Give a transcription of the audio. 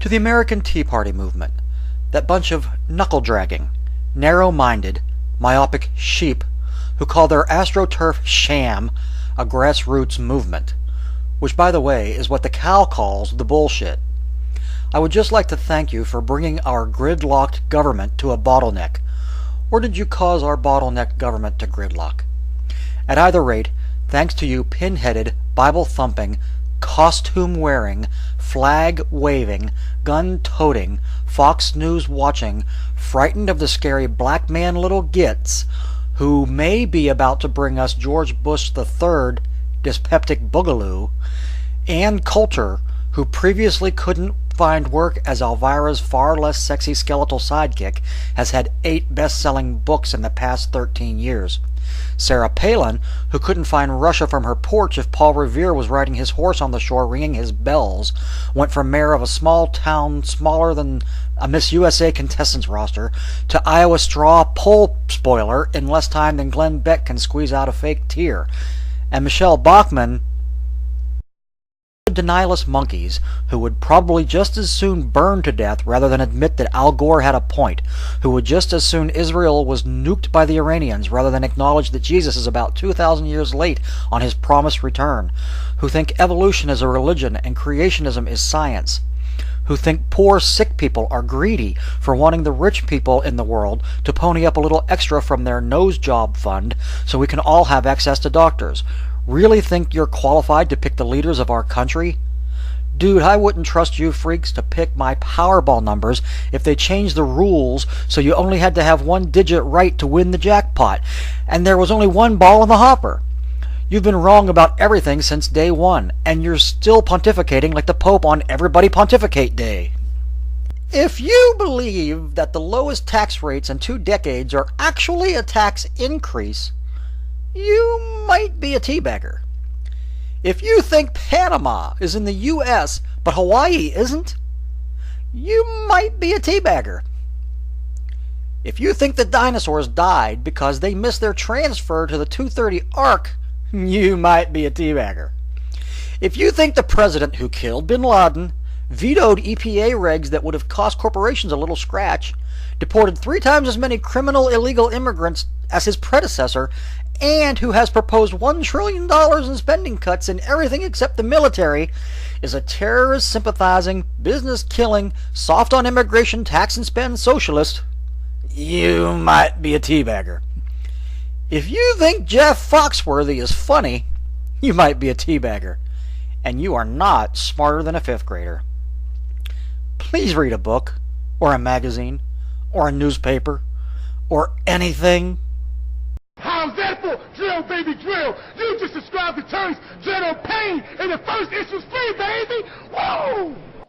To the American Tea Party movement, that bunch of knuckle-dragging, narrow-minded, myopic sheep who call their AstroTurf sham a grassroots movement, which, by the way, is what the cow calls the bullshit. I would just like to thank you for bringing our gridlocked government to a bottleneck. Or did you cause our bottleneck government to gridlock? At either rate, thanks to you pin-headed, Bible-thumping, costume-wearing, flag-waving, gun-toting, Fox News-watching, frightened of the scary black man little gits, who may be about to bring us George Bush III, dyspeptic boogaloo, and Coulter, who previously couldn't find work as Elvira's far less sexy skeletal sidekick, has had 8 best-selling books in the past 13 years. Sarah Palin, who couldn't find Russia from her porch if Paul Revere was riding his horse on the shore ringing his bells, went from mayor of a small town smaller than a Miss USA contestants roster to Iowa straw poll spoiler in less time than Glenn Beck can squeeze out a fake tear. And Michelle Bachmann, denialist monkeys who would probably just as soon burn to death rather than admit that Al Gore had a point, who would just as soon Israel was nuked by the Iranians rather than acknowledge that Jesus is about 2,000 years late on his promised return, who think evolution is a religion and creationism is science, who think poor sick people are greedy for wanting the rich people in the world to pony up a little extra from their nose job fund so we can all have access to doctors, really think you're qualified to pick the leaders of our country? Dude, I wouldn't trust you freaks to pick my Powerball numbers if they changed the rules so you only had to have 1 digit right to win the jackpot, and there was only 1 ball in the hopper. You've been wrong about everything since day one, and you're still pontificating like the Pope on Everybody Pontificate Day. If you believe that the lowest tax rates in 2 decades are actually a tax increase, you might be a teabagger. If you think Panama is in the U.S. but Hawaii isn't, you might be a teabagger. If you think the dinosaurs died because they missed their transfer to the 230 Ark, you might be a teabagger. If you think the president who killed bin Laden, vetoed EPA regs that would have cost corporations a little scratch, deported 3 times as many criminal illegal immigrants as his predecessor, and who has proposed $1 trillion in spending cuts in everything except the military, is a terrorist-sympathizing, business-killing, soft-on-immigration, tax-and-spend socialist, you might be a teabagger. If you think Jeff Foxworthy is funny, you might be a teabagger. And you are not smarter than a 5th grader. Please read a book, or a magazine, or a newspaper, or anything. How's that for drill, baby, drill? You just described the terms General Payne in the first issue's free, baby!